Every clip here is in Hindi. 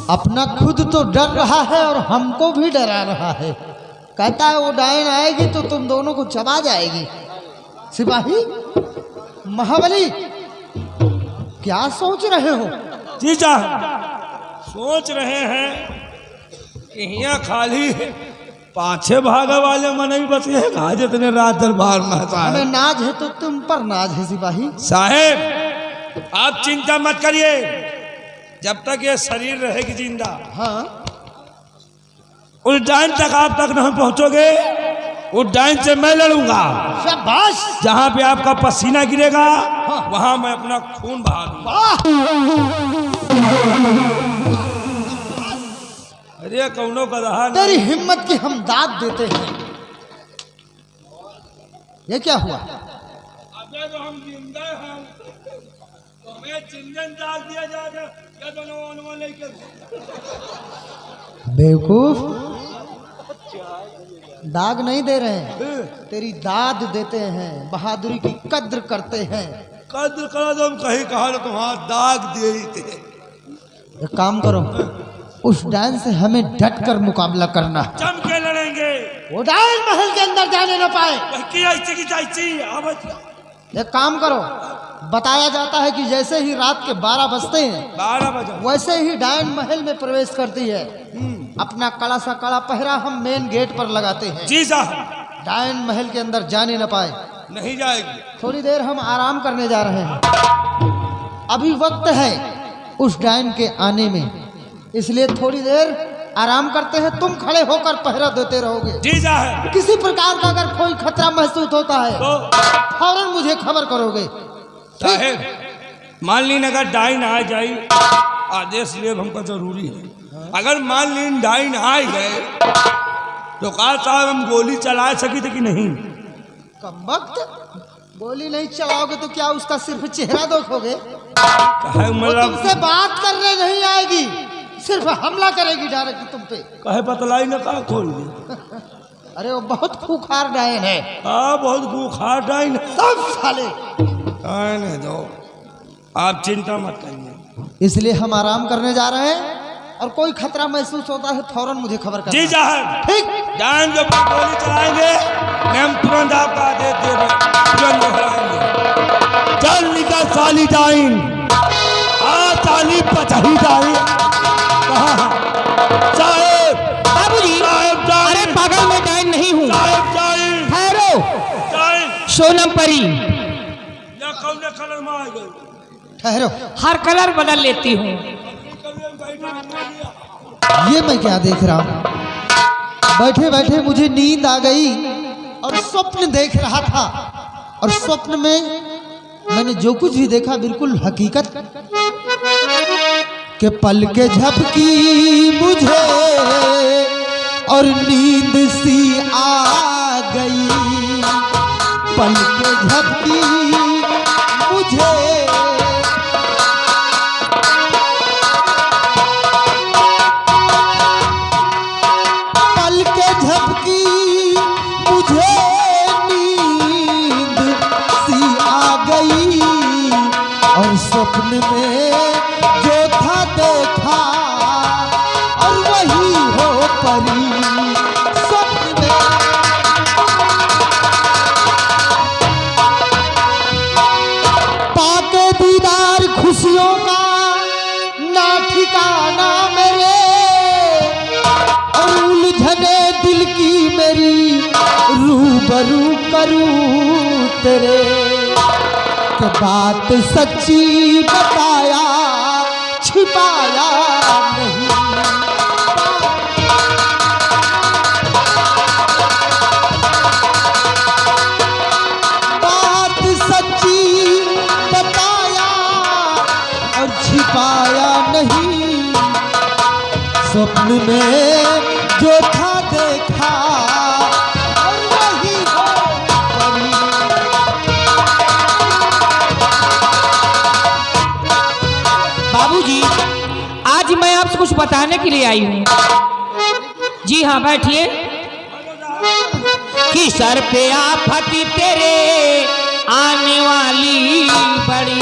अपना खुद तो डर रहा है और हमको भी डरा रहा है। कहता है वो डायन आएगी तो तुम दोनों को चबा जाएगी। सिपाही महाबली क्या सोच रहे हो? जीजा सोच रहे हैं कि यहाँ खाली 5-6 भागा वाले मन ही बचे हैं। आज इतने रात दरबार में हमें नाज है तो तुम पर नाज है सिपाही साहेब। आप चिंता मत करिए, जब तक ये शरीर रहेगी जिंदा, हाँ उस डायन तक आप तक नहीं पहुंचोगे। उस डायन से मैं लड़ूंगा। शाबाश। जहां पे आपका पसीना गिरेगा वहां मैं अपना खून बहा दूंगा। अरे कौनों का रहा तेरी हिम्मत की हम दाद देते हैं। ये क्या हुआ? अबे तो हम जिंदा हैं, तो हमें चिंतन डाल दिया जाएगा। बेवकूफ, दाग नहीं दे रहे हैं, तेरी दाद देते हैं, बहादुरी की कद्र करते हैं। कद्र करा तो हम कहीं कहा तो वहां दाग दे ही थे। एक काम करो, उस डायन से हमें डट कर मुकाबला करना। जम के लड़ेंगे, वो डायन महल के अंदर जाने न पाए। एक काम करो, बताया जाता है कि जैसे ही रात के 12 बजते हैं 12 बजे वैसे ही डायन महल में प्रवेश करती है। अपना कड़ा सा कड़ा पहरा हम मेन गेट पर लगाते हैं। जी साहब। डायन महल के अंदर जाने न पाए। नहीं जाएगी। थोड़ी देर हम आराम करने जा रहे हैं, अभी वक्त है उस डायन के आने में, इसलिए थोड़ी देर आराम करते हैं। तुम खड़े होकर पहरा देते रहोगे। जी साहब। किसी प्रकार का अगर कोई खतरा महसूस होता है तो फौरन मुझे खबर करोगे। साहेब, मान लीन अगर डाइन आ जाए, आदेश ले हमको जरूरी है। अगर मान लीन डाइन आ गए तो कहा साहब हम गोली चला सकी थे कि नहीं? कमबख्त, गोली नहीं चलाओगे तो क्या उसका सिर्फ चेहरा देखोगे? वो तुमसे बात करने नहीं आएगी, सिर्फ हमला करेगी डायरेक्ट तुम पे। कहे पतलाई न कहा खोल दी। अरे वो बहुत खूंखार डायन है। हाँ बहुत खूंखार डायन सब साले है। दो आप चिंता मत करिए, इसलिए हम आराम करने जा रहे हैं, और कोई खतरा महसूस होता है फौरन मुझे खबर करना। जी साहब। ठीक। डायन जो गोली चलाएंगे हम तुरंत आपका आदेश दे रहे, तुरंत निकलाएंगे। चल निकल साली डाइन, साली पचही डाइन। साहेब बाबूजी, अरे पागल मैं डायन नहीं हूँ। ठहरो, सोनम परी। या कौन कलर में आ गए? ठहरो, हर कलर बदल लेती हूँ। ये मैं क्या देख रहा हूँ? बैठे बैठे मुझे नींद आ गई और स्वप्न देख रहा था, और स्वप्न में मैंने जो कुछ भी देखा बिल्कुल हकीकत के। पल के झपकी मुझे और नींद सी आ गई, पल के झपकी मुझे स्वप्न में जो था देखा और वही हो परी। स्वप्न में पाके दीदार खुशियों का ना ठिकाना मेरे, और उलझने दिल की मेरी रूबरू करूं तेरे। के बात सच्ची बताया छिपाया नहीं, बात सच्ची बताया और छिपाया नहीं। स्वप्न में जो था देखा और वही हो परी। बाबूजी, आज मैं आपसे कुछ बताने के लिए आई हूँ। जी हाँ, बैठिए। कि सर पे आफत तेरे आने वाली बड़ी,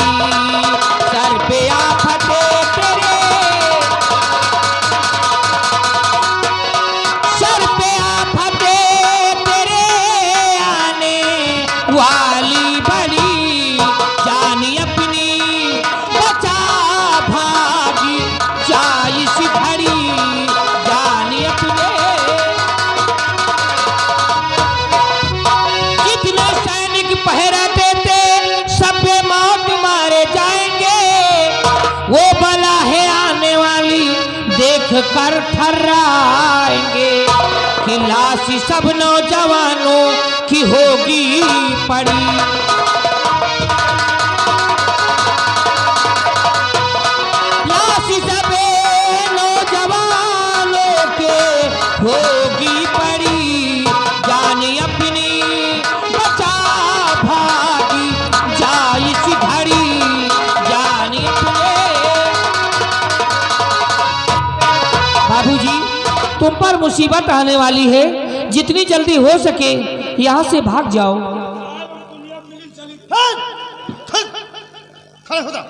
कर ठर्राएंगे कि लाश सब नौजवानों की होगी पड़ी। लाश सब नौजवानों के होगी पड़ी, जान अपनी बचा भागी जाए इस घड़ी, जान अपने। बाबूजी, तुम पर मुसीबत आने वाली है, जितनी जल्दी हो सके यहाँ से भाग जाओ। खड़े हो जाओ,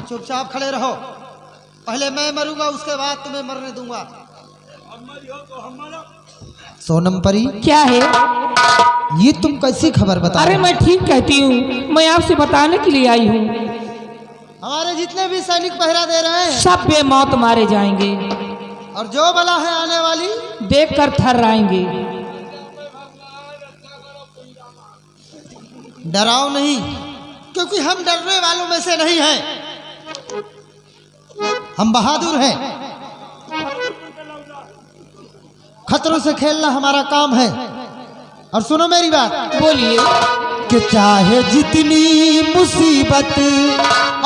चुपचाप खड़े रहो। पहले मैं मरूंगा, उसके बाद तुम्हें मरने दूंगा। सोनम परी, क्या है? ये तुम कैसी खबर बता अरे रहे हो? मैं ठीक कहती हूँ, मैं आपसे बताने के लिए आई हूँ। हमारे जितने भी सैनिक पहरा दे रहे हैं, सब बेमौत मारे जाएंगे और जो बला है आने वाली, देखकर थर्राएंगे। डराओ नहीं, क्योंकि हम डरने वालों में से नहीं हैं। हम बहादुर हैं। खतरों से खेलना हमारा काम है। और सुनो मेरी बात, बोलिए। कि चाहे जितनी मुसीबत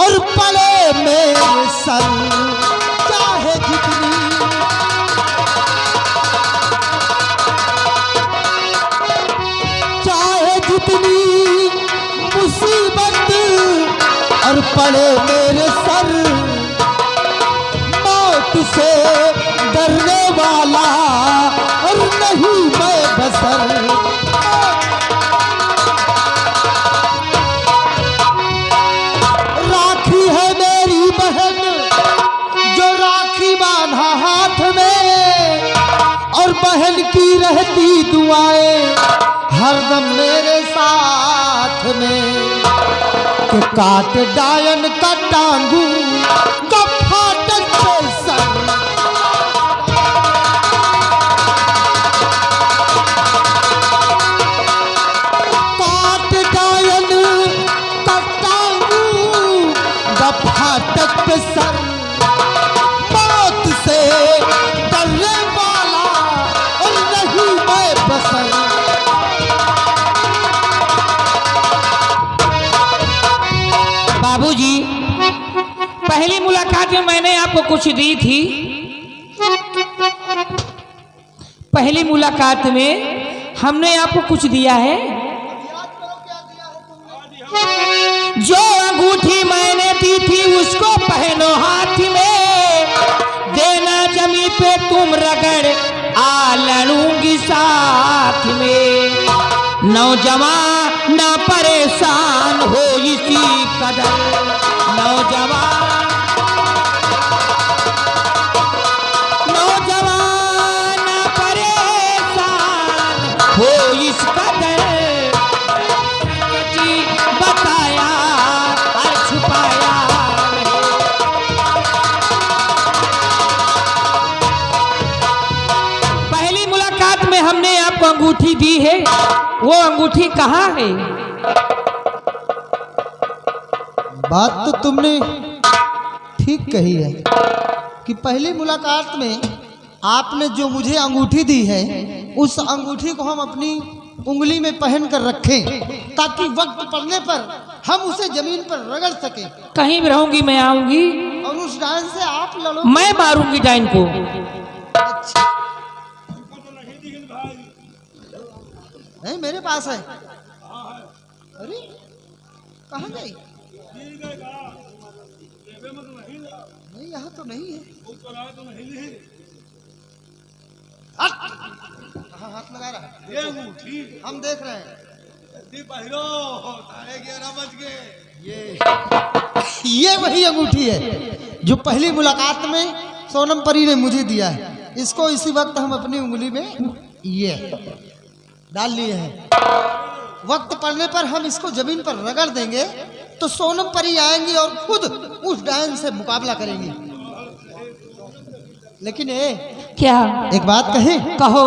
और पले मेरे सर, चाहे जितनी मुसीबत और पड़े मेरे सर, मौत से डरने वाला और नहीं मैं बसर। राखी है मेरी बहन जो राखी बांधा हाथ में, और बहन की रहती दुआएं हरदम मेरे साथ में। कि काट डायन का टांगू का फाटक पे सर, काट डायन का टांगू का फाटक पे सर, मौत से डरने वाला और नहीं मैं बसर। बाबूजी, पहली मुलाकात में मैंने आपको कुछ दी थी। पहली मुलाकात में हमने आपको कुछ दिया है। जो अंगूठी मैंने दी थी उसको पहनो हाथ में, देना जमी पे तुम रगड़ आ लड़ूंगी साथ में। नौजवान ना परेशान हो इसी कदर, नौजवान ना परेशान हो इस कदर, बताया और छुपाया नहीं। पहली मुलाकात में हमने आपको अंगूठी दी है, वो अंगूठी कहाँ है? बात तो तुमने ठीक कही है कि पहली मुलाकात में आपने जो मुझे अंगूठी दी है, उस अंगूठी को हम अपनी उंगली में पहन कर रखें, ताकि वक्त पड़ने पर हम उसे जमीन पर रगड़ सकें। कहीं भी रहूंगी मैं आऊंगी और उस डायन से आप लड़ो। मैं मारूंगी डायन को। अच्छा, नहीं मेरे पास है। अरे कहाँ गई? नहीं यहाँ तो नहीं है। कहाँ हाथ लगा रहा है? हम देख रहे हैं। ये वही अंगूठी है जो पहली मुलाकात में सोनम परी ने मुझे दिया है। इसको इसी वक्त हम अपनी उंगली में ये डाल लिए हैं। वक्त पड़ने पर हम इसको जमीन पर रगड़ देंगे तो सोनम परी आएंगी और खुद उस डायन से मुकाबला करेंगी। लेकिन क्या? एक बात कहें? कहो।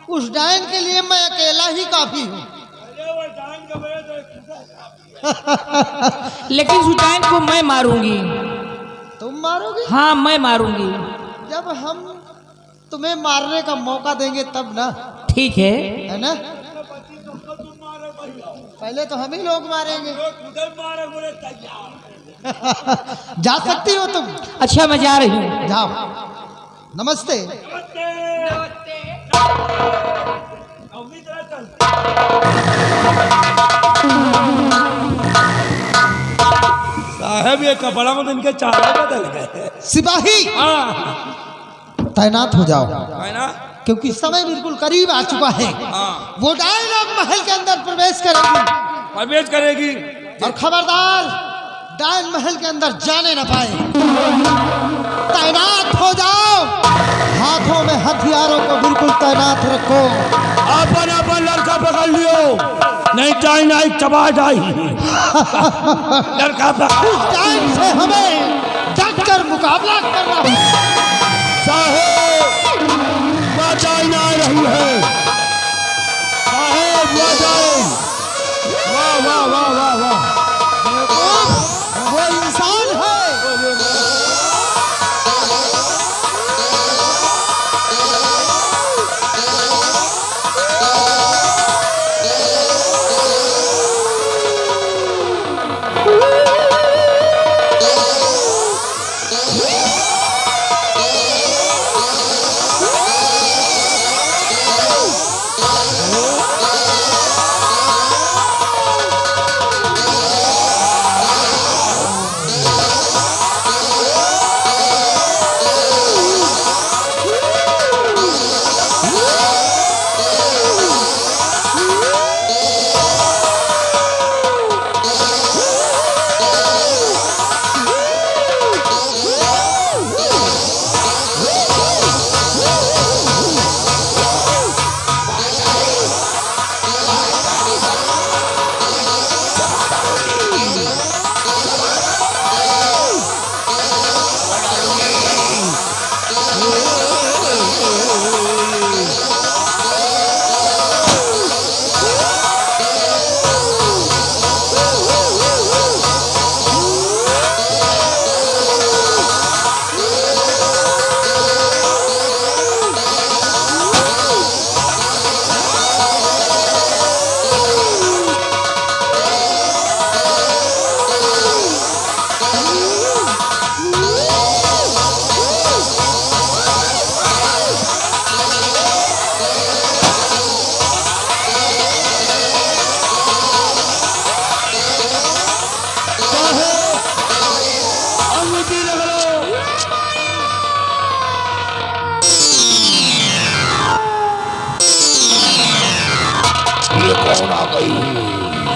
उस डायन के लिए मैं अकेला ही काफी हूँ। लेकिन उस डायन को मैं मारूंगी। तो तुम मारोगे? हाँ मैं मारूंगी। जब हम तुम्हें मारने का मौका देंगे तब ना, ठीक है ना? पहले तो हम ही लोग मारेंगे। जा सकती हो तुम? अच्छा मैं जा रही हूँ। जाओ। नमस्ते। साहब ये कपड़ा में तो इनके चाले बदल गए। सिपाही हाँ तैनात हो जाओ, है ना? क्योंकि समय बिल्कुल करीब आ चुका है। हाँ वो डायन महल के अंदर प्रवेश करेगी प्रवेश करेगी और खबरदार डायन महल के अंदर जाने न पाए। तैनात हो जाओ, हाथों में हथियारों को बिल्कुल तैनात रखो। अपन अपन लड़का पकड़ लियो, नहीं टाइम आई चबा जाई। लड़का पकड़। इस डायन से हमें डटकर मुकाबला करना है। साहेब टाइम आ रही है। साहेब वाह वाह वाह वाह वाह। वो इंसान है।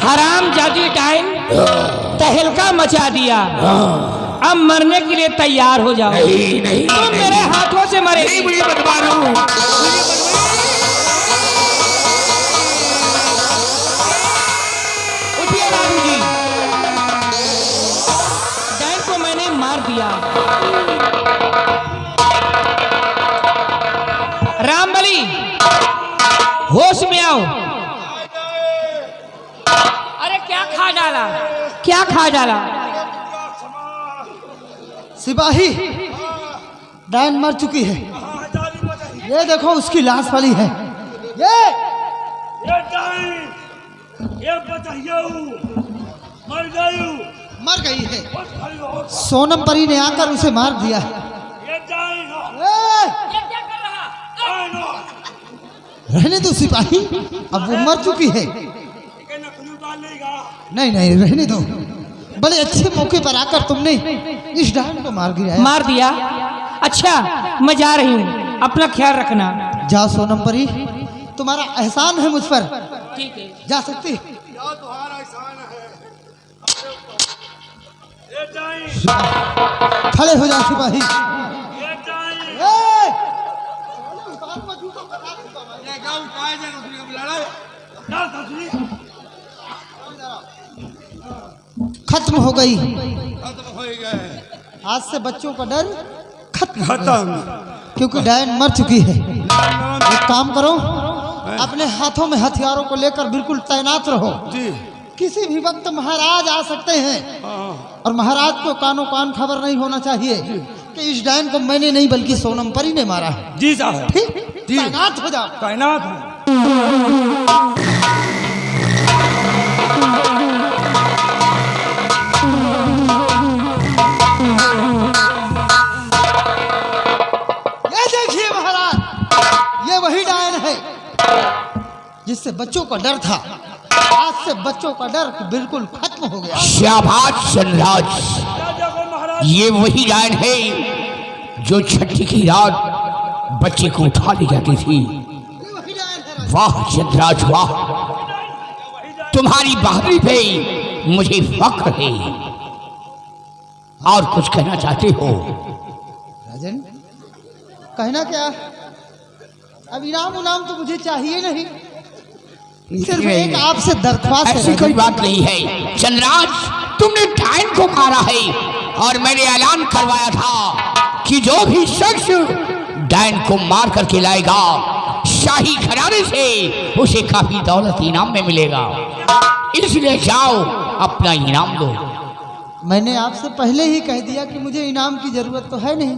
हराम जादी टाइम तहलका मचा दिया। अब मरने के लिए तैयार हो जाओ। नहीं, तुम मेरे हाथों से मरे। नहीं मुझे बता रहा हूं। उठिए राजू जी, डायन को मैंने मार दिया। रामबली होश में आओ। क्या खा डाला? सिपाही डायन मर चुकी है। ये देखो उसकी लाश पड़ी है। ये मर गई है। सोनम परी ने आकर उसे मार दिया। रहने दो सिपाही, अब वो मर चुकी है। नहीं नहीं रहने दो। बड़े अच्छे मौके पर आकर तुमने इस डायन को मार गिराया। मार दिया। अच्छा मैं जा रही हूँ, अपना ख्याल रखना। जा सोनम परी, तुम्हारा एहसान है मुझ पर। ठीक है जा सकती। खड़े हो जा सिपाही। खत्म हो गई। आज से बच्चों का डर खत्म, क्योंकि डायन मर चुकी है। एक काम करो, अपने हाथों में हथियारों को लेकर बिल्कुल तैनात रहो। किसी भी वक्त महाराज आ सकते हैं हाँ। और महाराज को कानो कान खबर नहीं होना चाहिए कि इस डायन को मैंने नहीं बल्कि सोनम परी ने मारा है। जी साहब। ठीक, जी। तैनात हो जाओ। तैनात है। ये देखिए महाराज, ये वही डायन है जिससे बच्चों का डर था। आज से बच्चों का डर बिल्कुल खत्म हो गया। शाबाश चंद्रराज, देखो महाराज, ये वही डायन है जो छठी की रात बच्चे को उठा ले जाती थी। ये वही डायन है राजा। वाह चंद्रराज वाह, तुम्हारी बहादुरी पे मुझे फख्र है। और कुछ कहना चाहते हो? राजन, कहना क्या, अब इनाम उनाम तो मुझे चाहिए नहीं, सिर्फ एक आपसे दरख्वास्त है ऐसी राजन। कोई बात नहीं है चंद्रराज, तुमने डायन को मारा है और मैंने ऐलान करवाया था कि जो भी शख्स डायन को मार करके लाएगा शाही घराने से उसे काफी दौलत इनाम में मिलेगा। इसलिए जाओ अपना इनाम लो। मैंने आपसे पहले ही कह दिया कि मुझे इनाम की जरूरत तो है नहीं,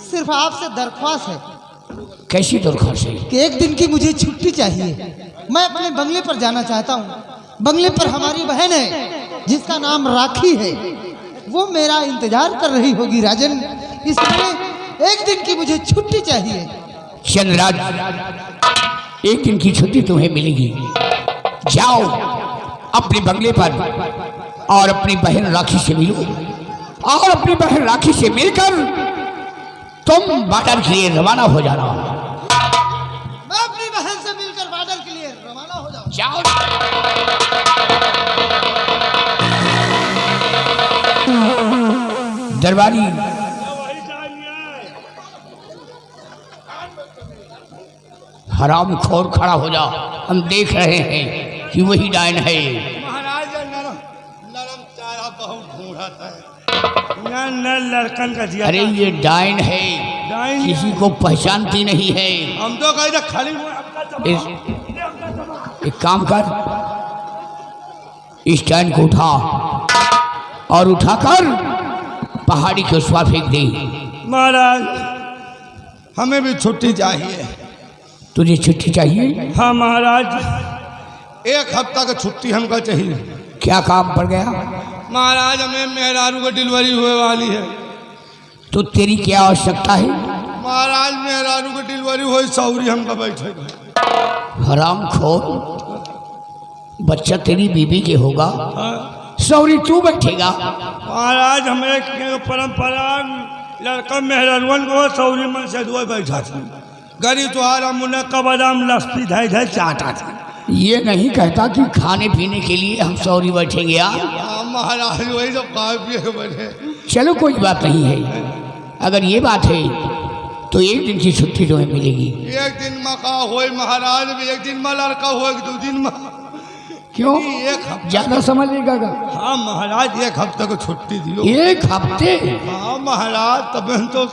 सिर्फ आपसे दरख्वास्त है कैसी दरख्वास्त है? कि एक दिन की मुझे छुट्टी चाहिए। मैं अपने बंगले पर जाना चाहता हूँ। बंगले पर हमारी बहन है जिसका नाम राखी है, वो मेरा इंतजार कर रही होगी राजन, इसलिए एक दिन की मुझे छुट्टी चाहिए। चंद्रराज, एक दिन की छुट्टी तुम्हें मिलेगी। जाओ अपने बंगले पर और अपनी बहन राखी से मिलो, और अपनी बहन राखी से मिलकर तुम बॉर्डर के लिए रवाना हो जाना। मैं अपनी बहन से मिलकर बॉर्डर के लिए रवाना हो जाऊँ। जाओ। दरबारी, हराम खोर खड़ा हो जा, हम देख रहे हैं कि वही डायन है। महाराज नरम नरम चारा बहुत ढूंढता है। न लड़कन का जिया। अरे ये डायन है, डायन किसी को पहचानती नहीं है। हम तो कहीं तक खाली हुए। एक काम कर, इस डायन को उठा और उठाकर पहाड़ी के उस पार फेंक दे। महाराज, हमें भी छुट्टी चाहिए। तुझे छुट्टी चाहिए? हाँ महाराज, एक हफ्ता का छुट्टी हमको चाहिए। क्या काम पड़ गया? महाराज, हमें मेहरारू की डिलीवरी हुए वाली है। तो तेरी क्या आवश्यकता है? महाराज, मेहरारू की डिलीवरी हुई, सौरी हमको बैठेगा। हराम खोर, बच्चा तेरी बीबी के होगा, हाँ। सौरी तू बैठेगा। महाराज, हमें परंपरा लड़का मेहरारूवन को सौरी मन से दुआ बैठा था। गरीब तुम्हारा मुनक्का बादाम लस्सी धाई धाई चाटा था। ये नहीं कहता कि खाने पीने के लिए हम सौरी बैठेंगे। हाँ महाराज, वही सब खा पिए के बैठे। चलो कोई बात नहीं है, अगर ये बात है तो एक दिन की छुट्टी तुम्हें मिलेगी। एक दिन में का होए महाराज, एक दिन में लड़का होए, 2 दिन में। क्यों? एक हफ्ता। ज्यादा समझ लेगा का? हाँ महाराज, एक हफ्ते को छुट्टी दियो। एक हफ्ते? हाँ महाराज, तब तो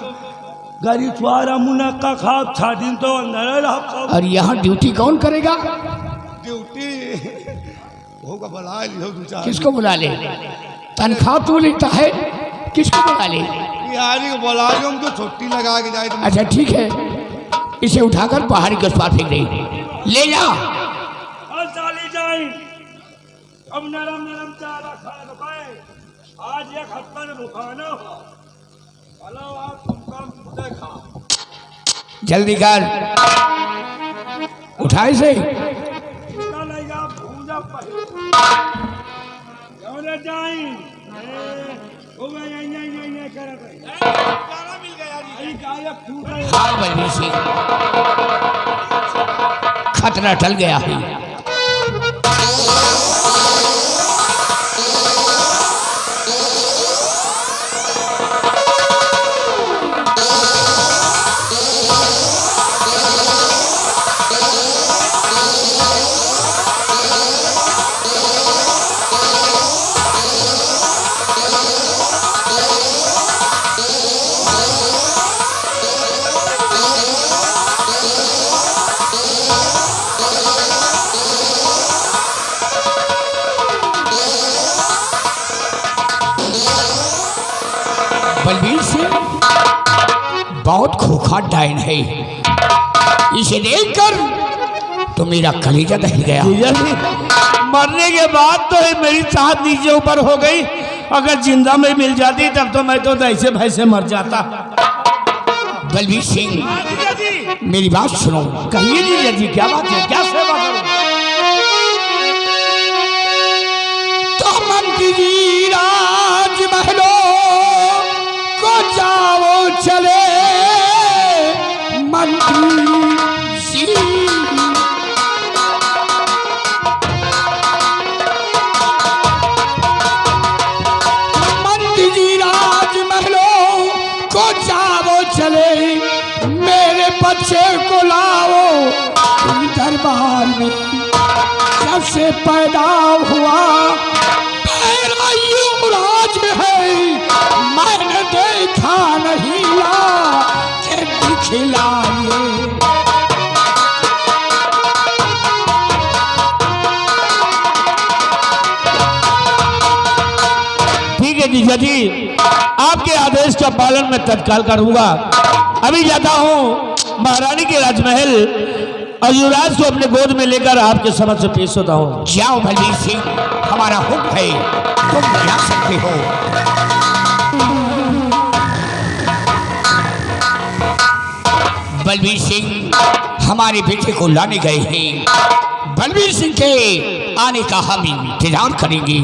गरीब तुम्हारा मुनक्का खा 6 दिन तो अंदर रहा। और यहाँ ड्यूटी कौन करेगा? ड्यूटी होगा, बुला लियो 2-4। किसको बुला ले? तनख्वाह तू लेता है, किसको बुला ले? बिहारी को बुला लियो, हम तो छुट्टी लगा के जाए। अच्छा ठीक है, इसे उठाकर पहाड़ी के उस पार फेंक दे। ले जा। और चाली जाए, अब नरम नरम चारा खा पाए। आज एक हफ्ता में भुखाना हो। हेलो, आप तुम काम देखा। जल्दी कर, उठा इसे। कितना लगेगा भूजा पहले। क्यों जाए? ओ मैं नहीं कर रहा। चारा मिल गया जी। अरे गायब फूट गया। हाँ बल्ली से खतरा टल गया है। बहुत खोखा डायन है। इसे देखकर तो मेरा कलेजा दह गया। जीजा जी मरने के बाद तो मेरी चाहत नीचे ऊपर हो गई, अगर जिंदा में मिल जाती तब तो मैं तो ऐसे भैसे मर जाता। बलबीर सिंह जीजा जी मेरी बात सुनो। कहिए जीजा जी, क्या बात है, क्या सेवा करूं? तो मंत्री जी राजमहलों को जाओ चले मंत्री जी। मंत्री जी राजमहलों को जाओ चले, मेरे बच्चे को लाओ तुम दरबार में। जब से पैदा हुआ मेरा युवराज है, मैंने देखा नहीं के दिखलाए। ठीक है जीजा जी, आपके आदेश का पालन मैं तत्काल करूंगा। अभी जाता हूँ महारानी के राजमहल और युवराज को अपने गोद में लेकर आपके समक्ष पेश होता हूँ। जाओ बलबीर सिंह, हमारा हुक्म है, तुम जा सकते हो। बलबीर सिंह हमारे बेटे को लाने गए हैं। बलबीर सिंह के आने का हम इंतजार करेंगे।